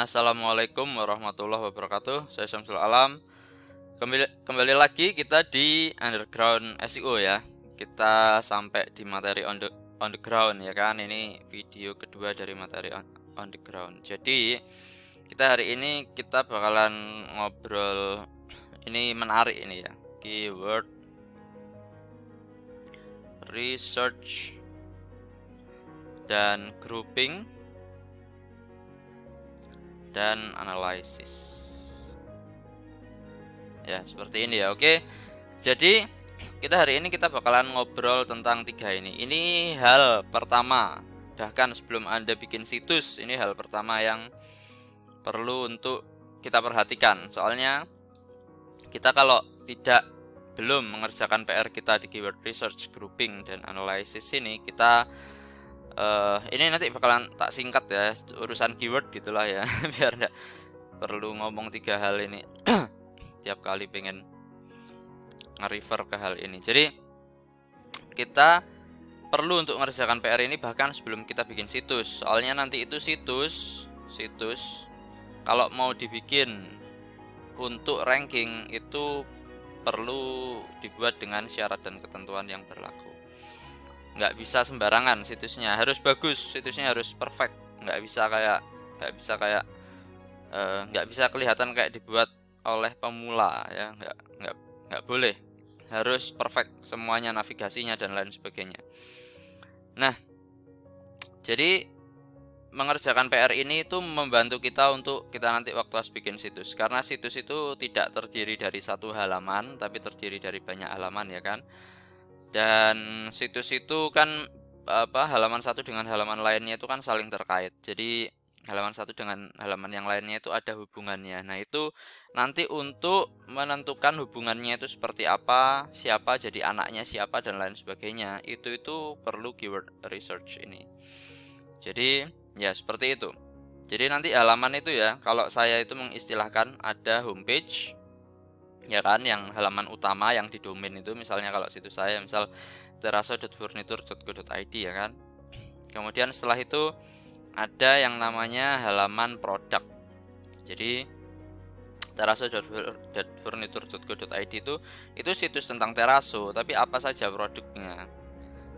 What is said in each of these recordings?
Assalamualaikum warahmatullahi wabarakatuh. Saya Syamsul Alam. Kembali lagi kita di Underground SEO ya. Kita sampai di materi on the ground ya kan. Ini video kedua dari materi on the ground. Jadi kita hari ini kita bakalan ngobrol ini menarik ini ya. Keyword research dan grouping dan analisis ya, seperti ini ya. Oke, jadi kita hari ini kita bakalan ngobrol tentang tiga ini hal pertama. Bahkan sebelum Anda bikin situs, ini hal pertama yang perlu untuk kita perhatikan. Soalnya kita kalau belum mengerjakan PR kita di keyword research, grouping, dan analisis ini, kita ini nanti bakalan tak singkat ya, urusan keyword gitulah ya. Biar enggak perlu ngomong tiga hal ini tiap kali pengen nge-refer ke hal ini. Jadi kita perlu untuk mengerjakan PR ini bahkan sebelum kita bikin situs. Soalnya nanti itu situs kalau mau dibikin untuk ranking itu perlu dibuat dengan syarat dan ketentuan yang berlaku. Nggak bisa sembarangan, situsnya harus bagus, situsnya harus perfect, nggak bisa kelihatan kayak dibuat oleh pemula ya, nggak boleh, harus perfect semuanya, navigasinya dan lain sebagainya. Nah, jadi mengerjakan PR ini itu membantu kita untuk kita nanti waktu harus bikin situs, karena situs itu tidak terdiri dari satu halaman tapi terdiri dari banyak halaman ya kan. Dan situs itu kan halaman satu dengan halaman lainnya itu kan saling terkait. Jadi halaman satu dengan halaman yang lainnya itu ada hubungannya. Nah, itu nanti untuk menentukan hubungannya itu seperti apa, siapa jadi anaknya siapa dan lain sebagainya, itu perlu keyword research ini. Jadi ya seperti itu. Jadi nanti halaman itu ya, kalau saya itu mengistilahkan ada homepage ya kan, yang halaman utama yang di domain itu, misalnya kalau situs saya misal teraso.furniture.co.id ya kan. Kemudian setelah itu ada yang namanya halaman produk. Jadi teraso.furniture.co.id itu situs tentang teraso, tapi apa saja produknya.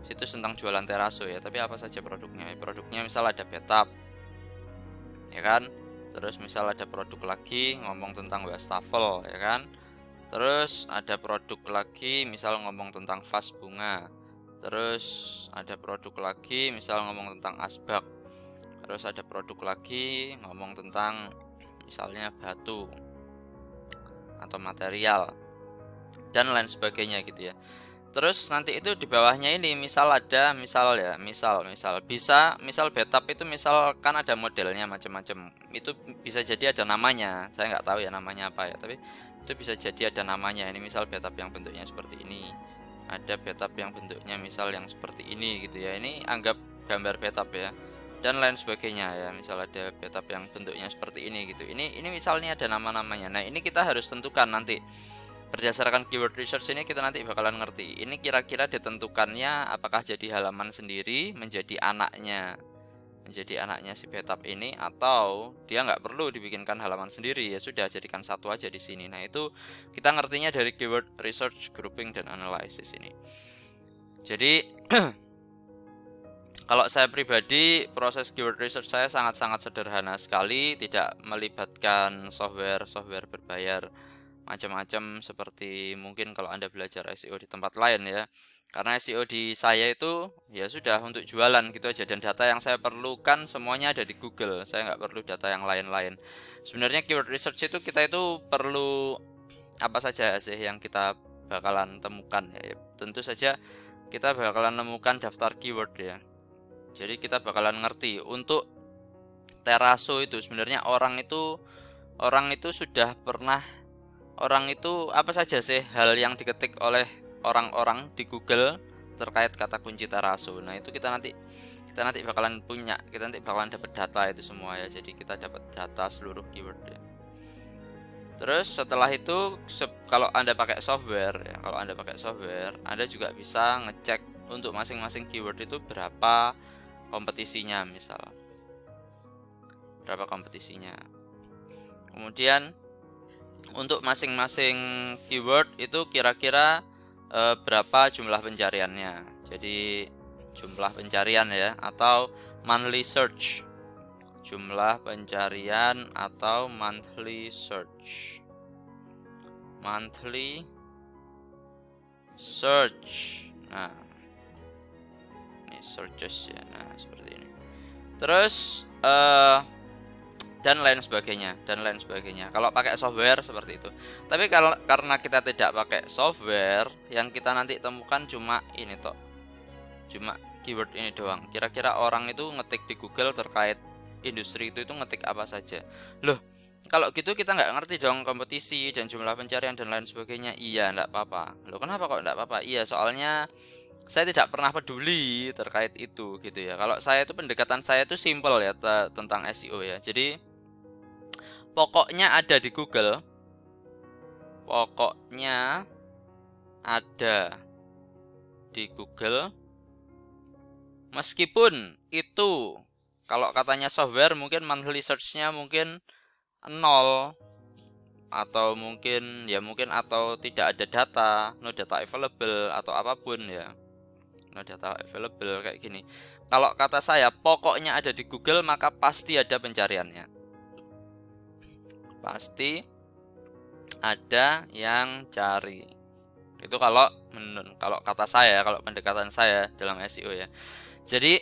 Situs tentang jualan teraso ya, tapi apa saja produknya. Produknya misal ada bathtub ya kan. Terus misal ada produk lagi ngomong tentang wastafel ya kan. Terus ada produk lagi misal ngomong tentang vas bunga. Terus ada produk lagi misal ngomong tentang asbak. Terus ada produk lagi ngomong tentang misalnya batu atau material dan lain sebagainya gitu ya. Terus nanti itu di bawahnya ini misal bathtub itu misal kan ada modelnya macam-macam. Itu bisa jadi ada namanya. Saya nggak tahu ya namanya apa ya, tapi itu bisa jadi ada namanya. Ini misal bathtub yang bentuknya seperti ini, ada bathtub yang bentuknya misal yang seperti ini gitu ya. Ini anggap gambar bathtub ya, dan lain sebagainya ya. Misal ada bathtub yang bentuknya seperti ini gitu. Ini misalnya ada nama-namanya. Nah, ini kita harus tentukan nanti berdasarkan keyword research ini, kita nanti bakalan ngerti ini kira-kira ditentukannya apakah jadi halaman sendiri menjadi anaknya si bathtub ini, atau dia nggak perlu dibikinkan halaman sendiri, ya sudah jadikan satu aja di sini. Nah, itu kita ngertinya dari keyword research, grouping, dan analysis ini. Jadi kalau saya pribadi, proses keyword research saya sangat-sangat sederhana sekali, tidak melibatkan software berbayar macam-macam seperti mungkin kalau Anda belajar SEO di tempat lain ya. Karena SEO di saya itu ya sudah untuk jualan gitu aja, dan data yang saya perlukan semuanya ada di Google. Saya nggak perlu data yang lain-lain. Sebenarnya keyword research itu kita itu perlu apa saja sih yang kita bakalan temukan ya. Tentu saja kita bakalan menemukan daftar keyword ya. Jadi kita bakalan ngerti untuk teraso itu sebenarnya orang itu apa saja sih hal yang diketik oleh orang-orang di Google terkait kata kunci teraso. Nah, itu kita nanti bakalan dapat data itu semua ya. Jadi kita dapat data seluruh keyword ya. Terus setelah itu kalau Anda pakai software ya, Anda juga bisa ngecek untuk masing-masing keyword itu berapa kompetisinya misal. berapa kompetisinya. Kemudian untuk masing-masing keyword itu kira-kira berapa jumlah pencariannya. Jadi jumlah pencarian ya, atau monthly search. Jumlah pencarian atau monthly search. Monthly search. Nah, ini searches ya. Nah, seperti ini. Terus dan lain sebagainya, kalau pakai software seperti itu. Tapi karena kita tidak pakai software, yang kita nanti temukan cuma ini toh, cuma keyword ini doang. Kira-kira orang itu ngetik di Google terkait industri itu ngetik apa saja. Loh, kalau gitu kita nggak ngerti dong kompetisi dan jumlah pencarian dan lain sebagainya. Iya, nggak apa-apa. Loh, kenapa kok nggak apa-apa? Iya, soalnya saya tidak pernah peduli terkait itu gitu ya. Kalau saya itu pendekatan saya itu simple ya tentang SEO ya. Jadi pokoknya ada di Google. Pokoknya ada di Google. Meskipun itu kalau katanya software mungkin monthly search-nya mungkin 0 atau mungkin atau tidak ada data, no data available atau apapun ya. No data available kayak gini. Kalau kata saya pokoknya ada di Google maka pasti ada pencariannya. Pasti ada yang cari. Itu kalau kata saya, kalau pendekatan saya dalam SEO ya. Jadi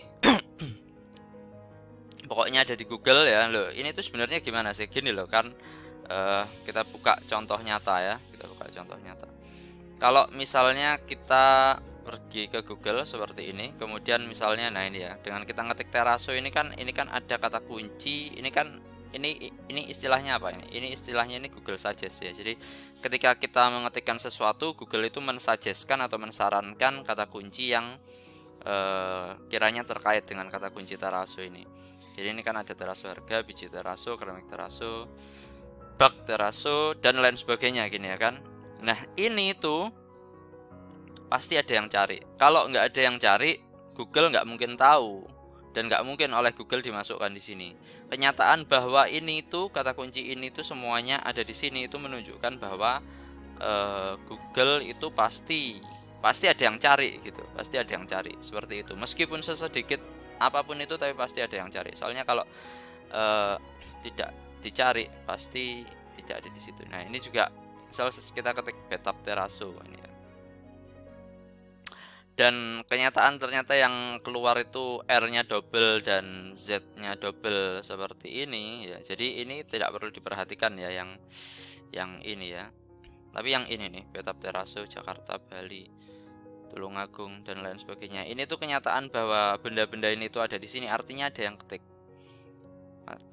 pokoknya ada di Google ya. Loh, ini tuh sebenarnya gimana sih? Gini loh kan, kita buka contoh nyata ya. Kita buka contoh nyata. Kalau misalnya kita pergi ke Google seperti ini, kemudian misalnya, nah ini ya, dengan kita ngetik Teraso ini kan ada kata kunci, ini kan ini istilahnya apa ini? Ini istilahnya ini Google Suggest ya. Jadi ketika kita mengetikkan sesuatu, Google itu mensuggestkan atau mensarankan kata kunci yang kiranya terkait dengan kata kunci Teraso ini. Jadi ini kan ada Teraso harga, biji Teraso, keramik Teraso, bak Teraso dan lain sebagainya gini ya kan. Nah ini tuh pasti ada yang cari. Kalau nggak ada yang cari, Google nggak mungkin tahu dan nggak mungkin oleh Google dimasukkan di sini. Kenyataan bahwa ini tuh kata kunci ini tuh semuanya ada di sini itu menunjukkan bahwa Google itu pasti ada yang cari gitu, pasti ada yang cari seperti itu. Meskipun sesedikit apapun itu, tapi pasti ada yang cari. Soalnya kalau tidak dicari pasti tidak ada di situ. Nah ini juga misal kita ketik Betap Teraso ini ya. Dan kenyataan ternyata yang keluar itu R-nya double dan Z-nya double seperti ini ya. Jadi ini tidak perlu diperhatikan ya yang ini ya. Tapi yang ini nih, Betap Teraso Jakarta, Bali, Tulungagung dan lain sebagainya. Ini tuh kenyataan bahwa benda-benda ini tuh ada di sini, artinya ada yang ketik.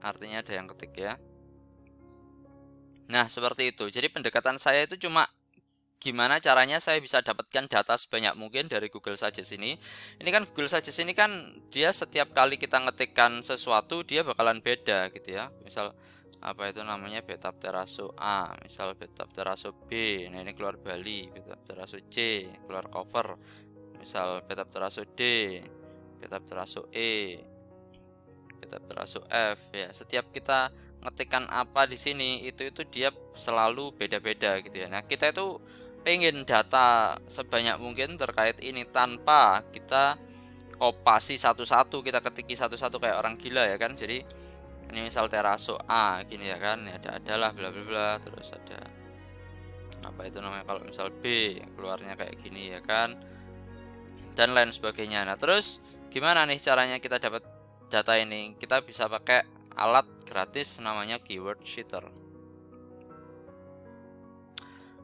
Artinya ada yang ketik ya. Nah, seperti itu. Jadi pendekatan saya itu cuma gimana caranya saya bisa dapatkan data sebanyak mungkin dari Google Suggest ini. Ini kan Google Suggest ini kan dia setiap kali kita ngetikkan sesuatu dia bakalan beda gitu ya. Misal apa itu namanya Betap Teraso A, misal Betap Teraso B. Nah, ini keluar Bali, Betap Teraso C, keluar cover. Misal Betap Teraso D, Betap Teraso E, Betap Teraso F ya. Setiap kita ngetikkan apa di sini itu dia selalu beda-beda gitu ya. Nah, kita itu pengen data sebanyak mungkin terkait ini tanpa kita kopasi satu-satu, kita ketiki satu-satu kayak orang gila ya kan. Jadi ini misal Teraso A gini ya kan, adalah bla bla bla, terus ada apa itu namanya kalau misal B keluarnya kayak gini ya kan, dan lain sebagainya. Nah terus gimana nih caranya kita dapat data ini? Kita bisa pakai alat gratis namanya Keyword Sheeter.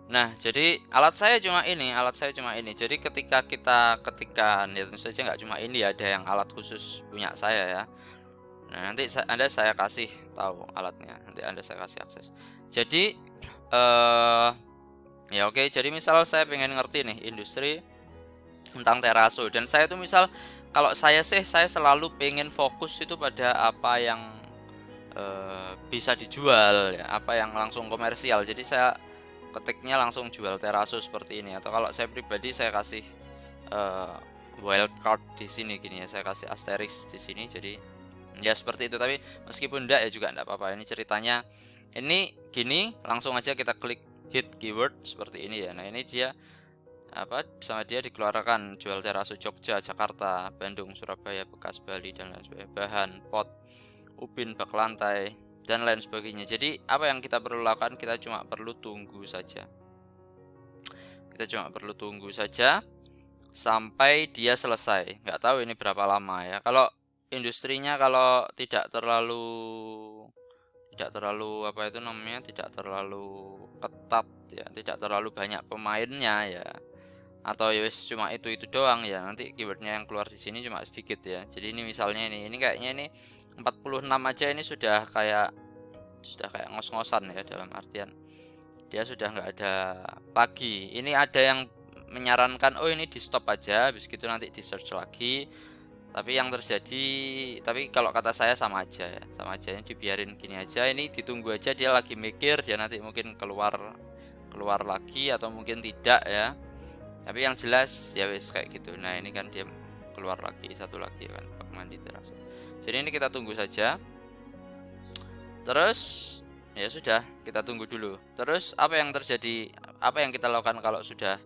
Nah, jadi alat saya cuma ini. Jadi ketika kita ketikkan, ya tentu saja nggak cuma ini ya, ada yang alat khusus punya saya ya. Nah, nanti saya kasih tahu alatnya. Nanti saya kasih akses. Jadi ya oke. Jadi misal saya pengen ngerti nih industri tentang Teraso, dan saya tuh misal kalau saya selalu pengen fokus itu pada apa yang bisa dijual ya, apa yang langsung komersial. Jadi saya ketiknya langsung jual Teraso seperti ini. Atau kalau saya pribadi saya kasih wildcard di sini gini ya, saya kasih asterisk di sini. Jadi Ya seperti itu, tapi meskipun enggak ya juga enggak apa-apa. Ini ceritanya ini gini, langsung aja kita klik hit keyword seperti ini ya. Nah ini dia apa, sama dia dikeluarkan jual teraso Jogja, Jakarta, Bandung, Surabaya, Bekas, Bali, dan lain sebagainya, bahan, pot, ubin, bak lantai, dan lain sebagainya. Jadi apa yang kita perlu lakukan, kita cuma perlu tunggu saja. Kita cuma perlu tunggu saja sampai dia selesai. Nggak tahu ini berapa lama ya. Kalau industrinya kalau tidak terlalu apa itu namanya, tidak terlalu ketat ya, tidak terlalu banyak pemainnya ya, atau ya wis cuma itu doang ya, nanti keywordnya yang keluar di sini cuma sedikit ya. Jadi ini misalnya ini kayaknya ini 46 aja, ini sudah kayak ngos-ngosan ya, dalam artian dia sudah nggak ada lagi. Ini ada yang menyarankan oh ini di stop aja, habis gitu nanti di search lagi. Tapi yang terjadi, tapi kalau kata saya sama aja ya, sama aja, ini dibiarin gini aja, ini ditunggu aja, dia lagi mikir, dia nanti mungkin keluar lagi atau mungkin tidak ya. Tapi yang jelas ya wes kayak gitu. Nah ini kan dia keluar lagi, satu lagi kan, bak mandi teraso. Jadi ini kita tunggu saja. Terus ya sudah, kita tunggu dulu. Terus apa yang terjadi, apa yang kita lakukan kalau sudah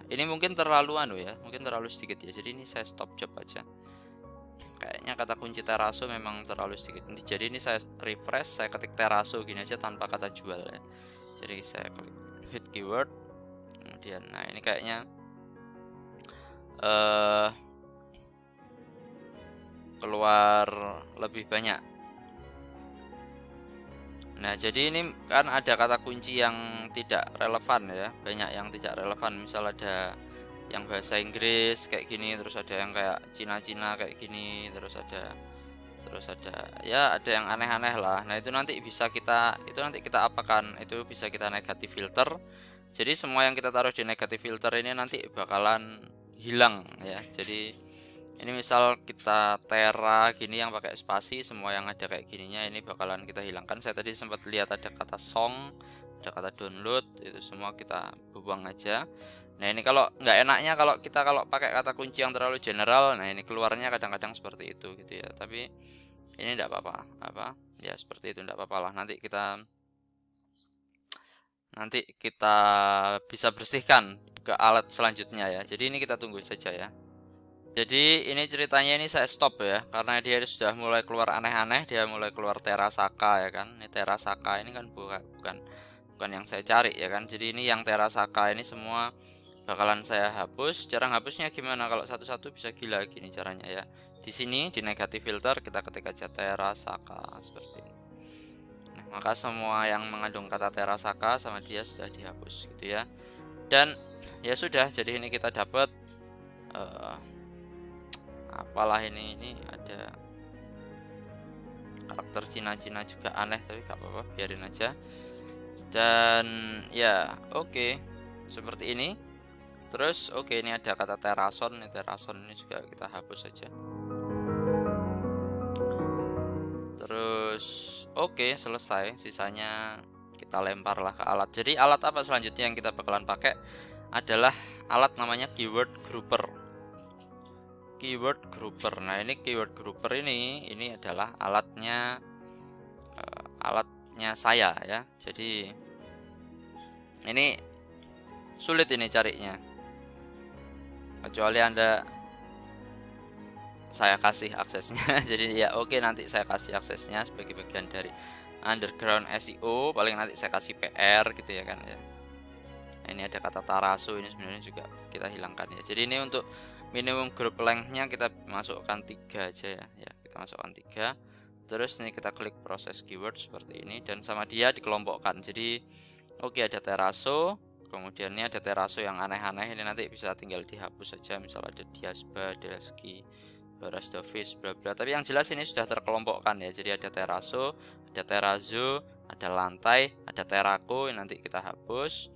ini mungkin terlalu ya, mungkin terlalu sedikit ya. Jadi ini saya stop job aja. Kayaknya kata kunci teraso memang terlalu sedikit. Jadi ini saya refresh, saya ketik teraso gini aja tanpa kata jual ya. Jadi saya klik hit keyword. Kemudian nah ini kayaknya keluar lebih banyak. Nah jadi ini kan ada kata kunci yang tidak relevan ya, banyak yang tidak relevan. Misal ada yang bahasa Inggris kayak gini, terus ada yang kayak Cina-Cina kayak gini, terus ada ya ada yang aneh-aneh lah. Nah itu nanti kita apakan, itu bisa kita negatif filter. Jadi semua yang kita taruh di negatif filter ini nanti bakalan hilang ya. Jadi ini misal kita tera gini yang pakai spasi, semua yang ada kayak gininya ini bakalan kita hilangkan. Saya tadi sempat lihat ada kata song, ada kata download, itu semua kita buang aja. Nah ini kalau nggak enaknya kalau pakai kata kunci yang terlalu general, nah ini keluarnya kadang-kadang seperti itu gitu ya. Tapi ini enggak apa-apa, ya seperti itu enggak apa-apa lah. Nanti kita bisa bersihkan ke alat selanjutnya ya. Jadi ini kita tunggu saja ya. Jadi ini ceritanya, ini saya stop ya, karena dia sudah mulai keluar aneh-aneh, dia mulai keluar Terasaka ya kan. Ini Terasaka ini kan bukan yang saya cari ya kan. Jadi ini yang Terasaka ini semua bakalan saya hapus. Cara hapusnya gimana? Kalau satu-satu bisa gila gini caranya ya. Di sini di negatif filter kita ketik aja Terasaka seperti ini. Nah, maka semua yang mengandung kata Terasaka sama dia sudah dihapus gitu ya. Dan ya sudah, jadi ini kita dapat apalah ini ada karakter Cina-Cina juga aneh, tapi gak apa-apa, biarin aja. Dan ya oke, seperti ini. Terus oke, ini ada kata terason ini juga kita hapus saja. Terus oke, selesai. Sisanya kita lemparlah ke alat. Jadi alat apa selanjutnya yang kita bakalan pakai adalah alat namanya keyword grouper. Nah ini keyword grouper ini adalah alatnya saya ya. Jadi ini sulit ini carinya, kecuali saya kasih aksesnya. Jadi ya oke, nanti saya kasih aksesnya sebagai bagian dari underground SEO. Paling nanti saya kasih PR gitu ya kan ya. Nah, ini ada kata taraso, ini sebenarnya juga kita hilangkan ya. Jadi ini untuk minimum group length-nya kita masukkan 3 aja ya. Kita masukkan 3. Terus ini kita klik proses keyword seperti ini, dan sama dia dikelompokkan. Jadi oke, ada teraso, kemudian ini ada teraso yang aneh-aneh, ini nanti bisa tinggal dihapus saja. Misal ada Diasba, Delski, Barasdovis, bla bla. Tapi yang jelas ini sudah terkelompokkan ya. Jadi ada teraso, ada terazo, ada lantai, ada terako, ini nanti kita hapus.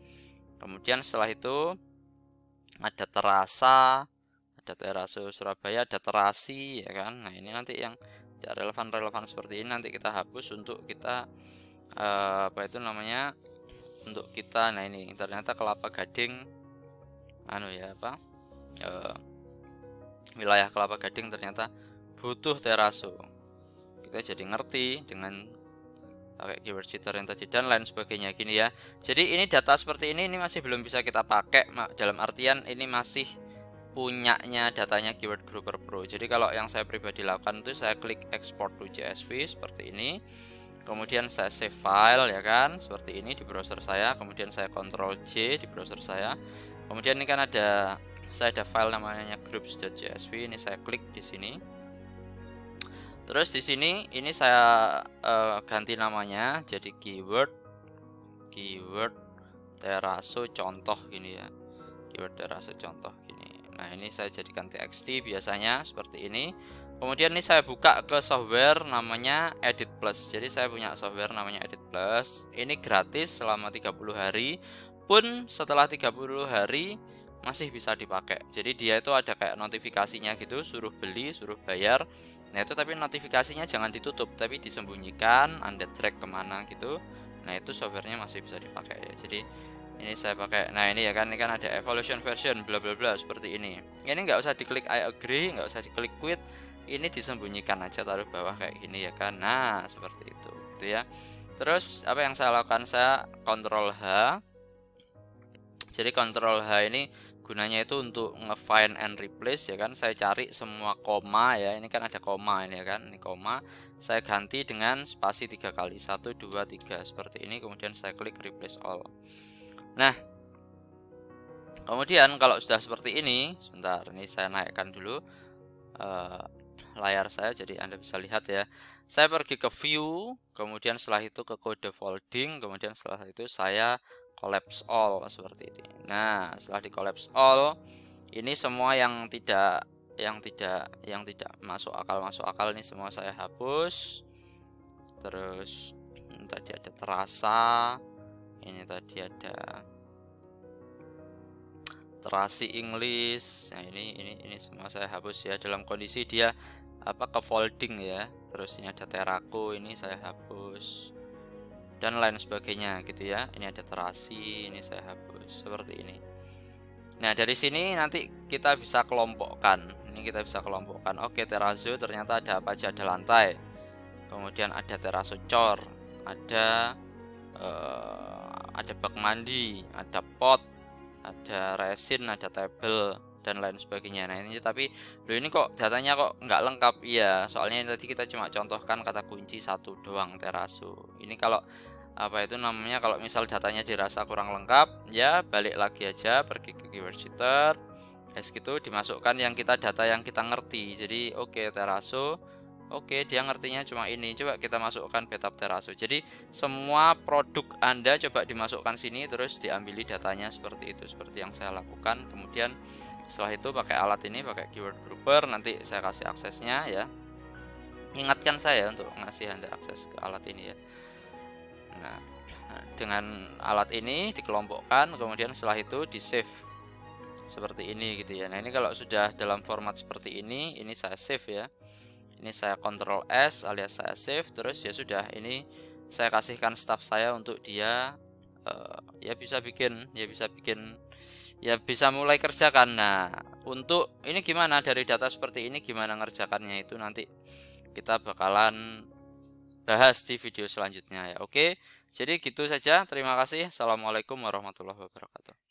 Kemudian setelah itu ada terasa, ada teraso Surabaya, ada terasi ya kan. Nah ini nanti yang tidak relevan seperti ini nanti kita hapus untuk kita apa itu namanya, untuk kita. Nah ini ternyata Kelapa Gading wilayah Kelapa Gading ternyata butuh teraso. Kita jadi ngerti dengan pakai keyword cheater yang tadi dan lain sebagainya gini ya. Jadi ini data seperti ini masih belum bisa kita pakai, dalam artian ini masih punyanya datanya Keyword Grouper Pro. Jadi kalau yang saya pribadi lakukan itu saya klik export to CSV seperti ini. Kemudian saya save file ya kan, seperti ini di browser saya. Kemudian saya Ctrl J di browser saya. Kemudian ini kan saya ada file namanya groups.csv. Ini saya klik di sini. Terus di sini ini saya ganti namanya jadi keyword teraso contoh gini ya. Keyword teraso contoh gini. Nah, ini saya jadikan txt biasanya seperti ini. Kemudian ini saya buka ke software namanya Edit Plus. Jadi saya punya software namanya Edit Plus. Ini gratis selama 30 hari. Pun setelah 30 hari masih bisa dipakai. Jadi dia itu ada kayak notifikasinya gitu, suruh beli, suruh bayar. Nah itu tapi notifikasinya jangan ditutup, tapi disembunyikan, Anda drag kemana gitu. Nah itu softwarenya masih bisa dipakai ya. Jadi ini saya pakai. Nah ini ya kan, ini kan ada evaluation version bla bla bla seperti ini. Ini nggak usah diklik I agree, nggak usah diklik quit. Ini disembunyikan aja, taruh bawah kayak gini ya kan. Nah seperti itu, gitu ya. Terus apa yang saya lakukan, saya Ctrl H. Jadi Ctrl H ini gunanya itu untuk nge-find and replace ya kan. Saya cari semua koma ya. Ini kan ada koma ini ya kan. Ini koma. Saya ganti dengan spasi 3 kali. 1 2 3 seperti ini. Kemudian saya klik replace all. Nah, kemudian kalau sudah seperti ini, sebentar ini saya naikkan dulu layar saya jadi Anda bisa lihat ya. Saya pergi ke view, kemudian setelah itu ke kode folding, kemudian setelah itu saya collapse all seperti ini. Nah, setelah di collapse all, ini semua yang tidak masuk akal ini semua saya hapus. Terus tadi ada terasa, ini tadi ada terasi English. Nah, ini semua saya hapus ya, dalam kondisi dia ke folding ya. Terus ini ada terako, ini saya hapus dan lain sebagainya gitu ya. Ini ada terasi, ini saya hapus seperti ini. Nah dari sini nanti kita bisa kelompokkan. Ini kita bisa kelompokkan. Oke, terazo ternyata ada apa aja, ada lantai, kemudian ada teraso cor, ada bak mandi, ada pot, ada resin, ada table dan lain sebagainya. Nah ini tapi ini kok datanya kok nggak lengkap. Iya, soalnya tadi kita cuma contohkan kata kunci satu doang, teraso. Ini kalau itu namanya, kalau misal datanya dirasa kurang lengkap ya balik lagi aja, pergi ke keyword cheater gitu, dimasukkan data yang kita ngerti. Jadi oke, teraso, oke dia ngertinya cuma ini, coba kita masukkan betap teraso. Jadi semua produk Anda coba dimasukkan sini, terus diambil datanya seperti itu, seperti yang saya lakukan. Kemudian setelah itu pakai alat ini, pakai keyword grouper, nanti saya kasih aksesnya ya. Ingatkan saya untuk ngasih Anda akses ke alat ini ya. Nah, dengan alat ini dikelompokkan, kemudian setelah itu di save seperti ini gitu ya. Nah ini kalau sudah dalam format seperti ini saya save ya. Ini saya Ctrl S alias saya save. Terus ya sudah, ini saya kasihkan staff saya untuk dia bisa mulai kerjakan. Nah untuk ini gimana, dari data seperti ini gimana ngerjakannya, itu nanti kita bakalan bahas di video selanjutnya ya. Oke, jadi gitu saja. Terima kasih. Assalamualaikum warahmatullahi wabarakatuh.